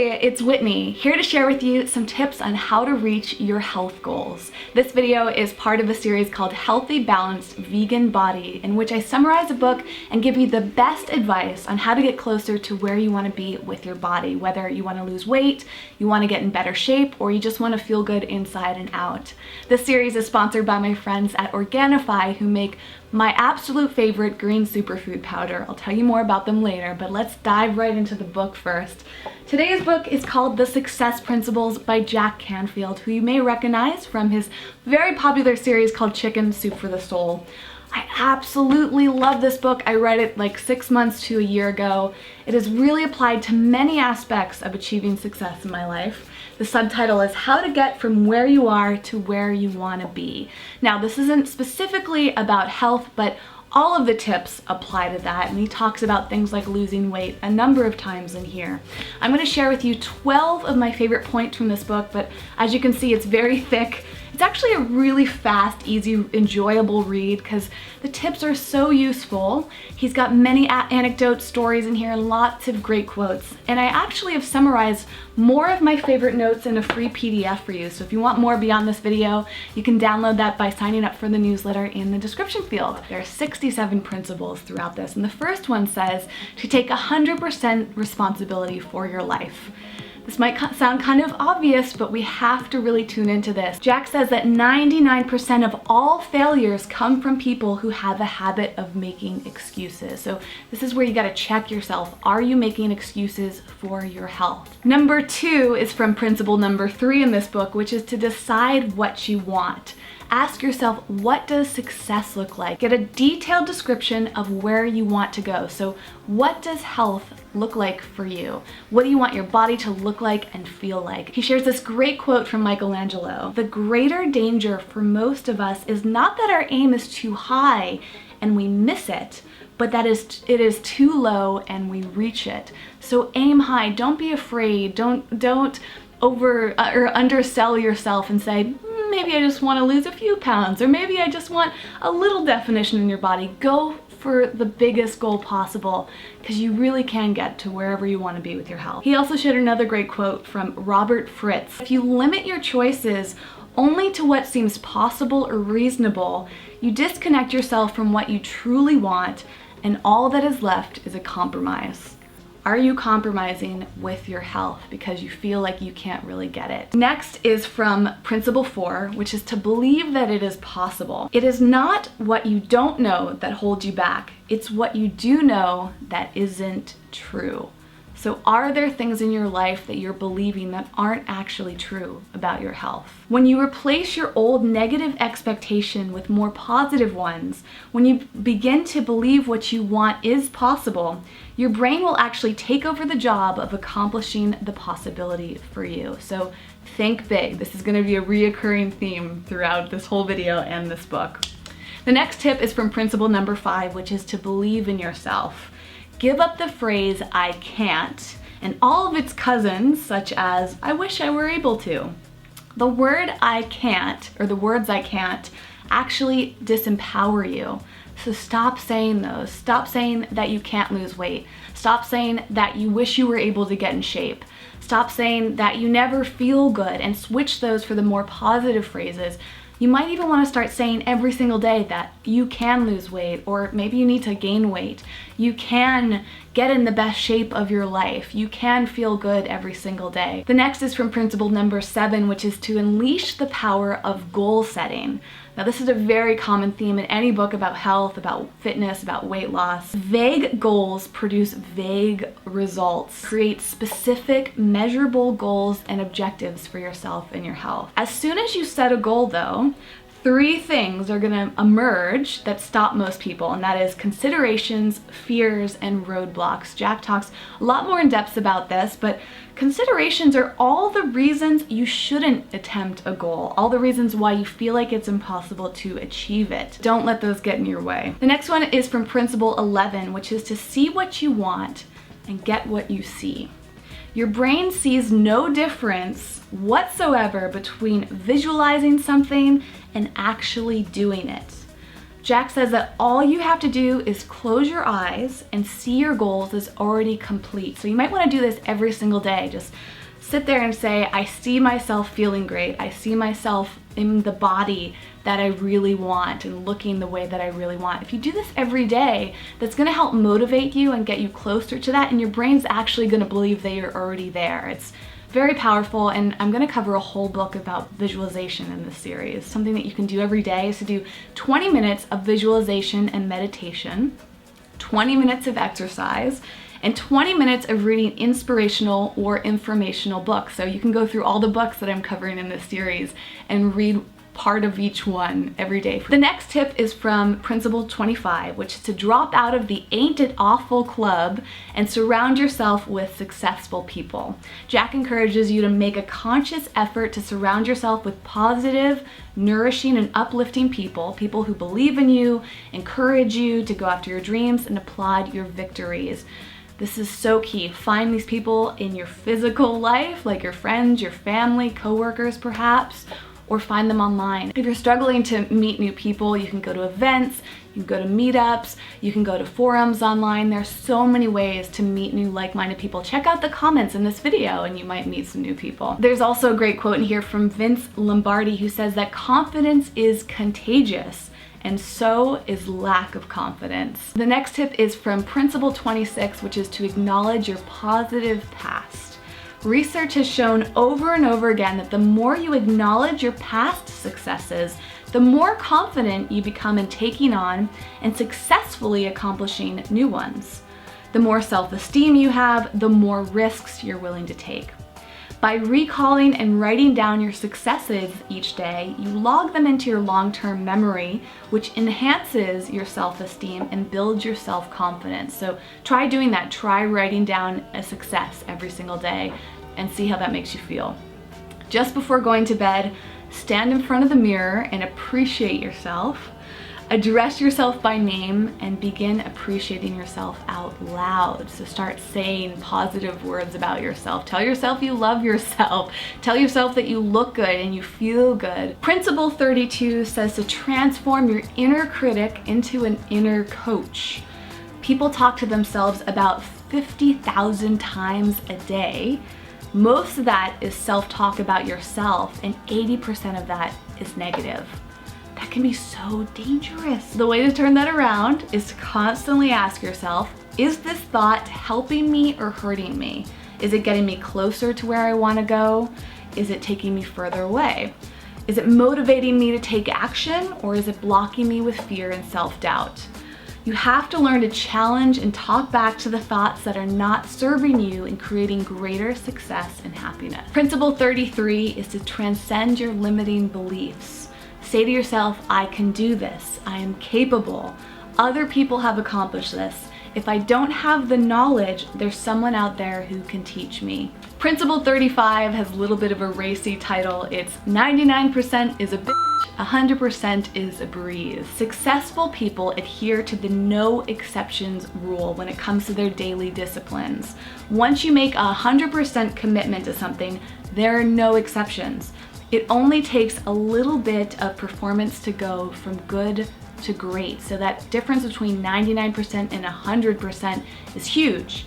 Hey, it's Whitney, here to share with you some tips on how to reach your health goals. This video is part of a series called Healthy Balanced Vegan Body, in which I summarize a book and give you the best advice on how to get closer to where you want to be with your body, whether you want to lose weight, you want to get in better shape, or you just want to feel good inside and out. This series is sponsored by my friends at Organifi, who make my absolute favorite green superfood powder. I'll tell you more about them later, but let's dive right into the book first. Today's book is called The Success Principles by Jack Canfield, who you may recognize from his very popular series called Chicken Soup for the Soul. I absolutely love this book. I read it like 6 months to a year ago. It is really applied to many aspects of achieving success in my life. The subtitle is How to Get From Where You Are to Where You Want to Be. Now, this isn't specifically about health, but all of the tips apply to that, and he talks about things like losing weight a number of times in here. I'm going to share with you 12 of my favorite points from this book, but as you can see, it's very thick. It's actually a really fast, easy, enjoyable read because the tips are so useful. He's got many anecdotes, stories in here, and lots of great quotes. And I actually have summarized more of my favorite notes in a free PDF for you. So if you want more beyond this video, you can download that by signing up for the newsletter in the description field. There are 67 principles throughout this, and the first one says to take 100% responsibility for your life. This might sound kind of obvious, but we have to really tune into this. Jack says that 99% of all failures come from people who have a habit of making excuses. So this is where you gotta check yourself. Are you making excuses for your health? Number 2 is from principle number 3 in this book, which is to decide what you want. Ask yourself, what does success look like? Get a detailed description of where you want to go. So what does health look like for you? What do you want your body to look like and feel like? He shares this great quote from Michelangelo. The greater danger for most of us is not that our aim is too high and we miss it, but that it is too low and we reach it. So aim high, don't be afraid, don't over or undersell yourself and say, maybe I just want to lose a few pounds, or maybe I just want a little definition in your body. Go for the biggest goal possible, because you really can get to wherever you want to be with your health. He also shared another great quote from Robert Fritz. If you limit your choices only to what seems possible or reasonable, you disconnect yourself from what you truly want, and all that is left is a compromise. Are you compromising with your health because you feel like you can't really get it? Next is from principle 4, which is to believe that it is possible. It is not what you don't know that holds you back. It's what you do know that isn't true. So are there things in your life that you're believing that aren't actually true about your health? When you replace your old negative expectation with more positive ones, when you begin to believe what you want is possible, your brain will actually take over the job of accomplishing the possibility for you. So think big. This is going to be a reoccurring theme throughout this whole video and this book. The next tip is from principle number 5, which is to believe in yourself. Give up the phrase, I can't, and all of its cousins, such as, I wish I were able to. The word I can't, or the words I can't, actually disempower you. So stop saying those. Stop saying that you can't lose weight. Stop saying that you wish you were able to get in shape. Stop saying that you never feel good, and switch those for the more positive phrases. You might even want to start saying every single day that you can lose weight, or maybe you need to gain weight. You can get in the best shape of your life. You can feel good every single day. The next is from principle number 7, which is to unleash the power of goal setting. Now, this is a very common theme in any book about health, about fitness, about weight loss. Vague goals produce vague results. Create specific, measurable goals and objectives for yourself and your health. As soon as you set a goal, though, 3 things are gonna emerge that stop most people, and that is considerations, fears, and roadblocks. Jack talks a lot more in depth about this, but considerations are all the reasons you shouldn't attempt a goal, all the reasons why you feel like it's impossible to achieve it. Don't let those get in your way. The next one is from principle 11, which is to see what you want and get what you see. Your brain sees no difference whatsoever between visualizing something and actually doing it. Jack says that all you have to do is close your eyes and see your goals as already complete. So you might want to do this every single day. Just sit there and say, I see myself feeling great. I see myself in the body that I really want and looking the way that I really want. If you do this every day, that's gonna help motivate you and get you closer to that, and your brain's actually gonna believe that you're already there. It's very powerful, and I'm gonna cover a whole book about visualization in this series. Something that you can do every day is to do 20 minutes of visualization and meditation, 20 minutes of exercise, and 20 minutes of reading inspirational or informational books. So you can go through all the books that I'm covering in this series and read part of each one every day. The next tip is from Principle 25, which is to drop out of the ain't it awful club and surround yourself with successful people. Jack encourages you to make a conscious effort to surround yourself with positive, nourishing, and uplifting people, people who believe in you, encourage you to go after your dreams, and applaud your victories. This is so key. Find these people in your physical life, like your friends, your family, coworkers perhaps, or find them online. If you're struggling to meet new people, you can go to events, you can go to meetups, you can go to forums online. There's so many ways to meet new like-minded people. Check out the comments in this video and you might meet some new people. There's also a great quote in here from Vince Lombardi, who says that confidence is contagious, and so is lack of confidence. The next tip is from Principle 26, which is to acknowledge your positive past. Research has shown over and over again that the more you acknowledge your past successes, the more confident you become in taking on and successfully accomplishing new ones. The more self-esteem you have, the more risks you're willing to take. By recalling and writing down your successes each day, you log them into your long-term memory, which enhances your self-esteem and builds your self-confidence. So try doing that. Try writing down a success every single day and see how that makes you feel. Just before going to bed, stand in front of the mirror and appreciate yourself. Address yourself by name and begin appreciating yourself out loud. So start saying positive words about yourself. Tell yourself you love yourself. Tell yourself that you look good and you feel good. Principle 32 says to transform your inner critic into an inner coach. People talk to themselves about 50,000 times a day. Most of that is self-talk about yourself, and 80% of that is negative. That can be so dangerous. The way to turn that around is to constantly ask yourself, is this thought helping me or hurting me? Is it getting me closer to where I want to go? Is it taking me further away? Is it motivating me to take action, or is it blocking me with fear and self-doubt? You have to learn to challenge and talk back to the thoughts that are not serving you in creating greater success and happiness. Principle 33 is to transcend your limiting beliefs. Say to yourself, I can do this. I am capable. Other people have accomplished this. If I don't have the knowledge, there's someone out there who can teach me. Principle 35 has a little bit of a racy title. It's 99% is a bitch, 100% is a breeze. Successful people adhere to the no exceptions rule when it comes to their daily disciplines. Once you make 100% commitment to something, there are no exceptions. It only takes a little bit of performance to go from good to great. So that difference between 99% and 100% is huge.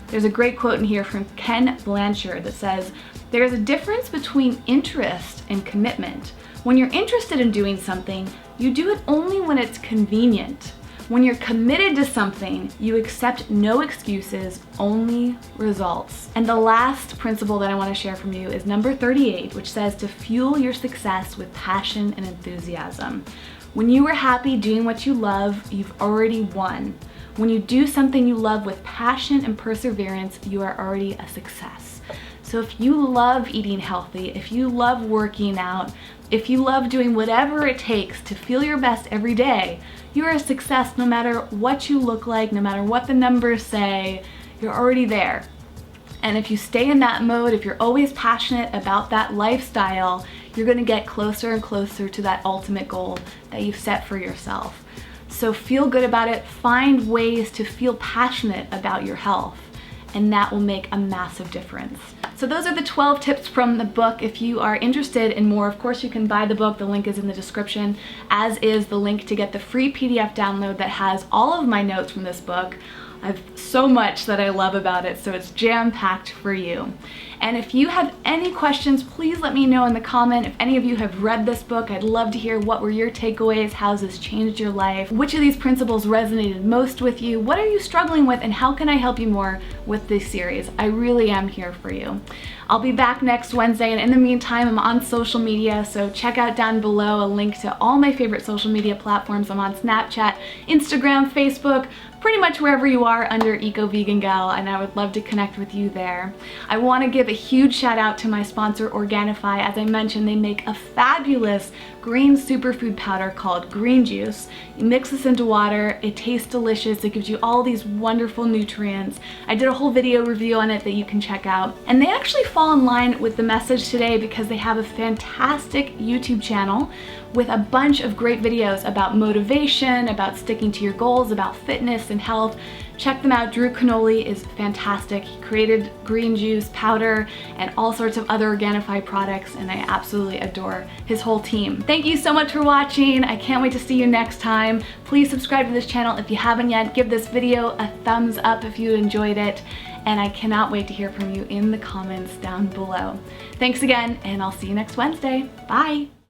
There's a great quote in here from Ken Blanchard that says, there is a difference between interest and commitment. When you're interested in doing something, you do it only when it's convenient. When you're committed to something, you accept no excuses, only results. And the last principle that I want to share from you is number 38, which says to fuel your success with passion and enthusiasm. When you are happy doing what you love, you've already won. When you do something you love with passion and perseverance, you are already a success. So if you love eating healthy, if you love working out, if you love doing whatever it takes to feel your best every day, you're a success no matter what you look like, no matter what the numbers say, you're already there. And if you stay in that mode, if you're always passionate about that lifestyle, you're gonna get closer and closer to that ultimate goal that you've set for yourself. So feel good about it. Find ways to feel passionate about your health and that will make a massive difference. So those are the 12 tips from the book. If you are interested in more, of course you can buy the book. The link is in the description, as is the link to get the free PDF download that has all of my notes from this book. I have so much that I love about it, so it's jam-packed for you. And if you have any questions, please let me know in the comment. If any of you have read this book, I'd love to hear what were your takeaways, how's this changed your life, which of these principles resonated most with you, what are you struggling with, and how can I help you more with this series? I really am here for you. I'll be back next Wednesday, and in the meantime, I'm on social media, so check out down below a link to all my favorite social media platforms. I'm on Snapchat, Instagram, Facebook, pretty much wherever you are under Eco Vegan Gal, and I would love to connect with you there. I want to give a huge shout out to my sponsor Organifi. As I mentioned, they make a fabulous green superfood powder called green juice. You mix this into water, it tastes delicious, it gives you all these wonderful nutrients. I did a whole video review on it that you can check out. And they actually fall in line with the message today because they have a fantastic YouTube channel with a bunch of great videos about motivation, about sticking to your goals, about fitness and health. Check them out. Drew Canoli is fantastic. He created green juice powder and all sorts of other Organifi products, and I absolutely adore his whole team. Thank you so much for watching. I can't wait to see you next time. Please subscribe to this channel if you haven't yet. Give this video a thumbs up if you enjoyed it, and I cannot wait to hear from you in the comments down below. Thanks again, and I'll see you next Wednesday. Bye.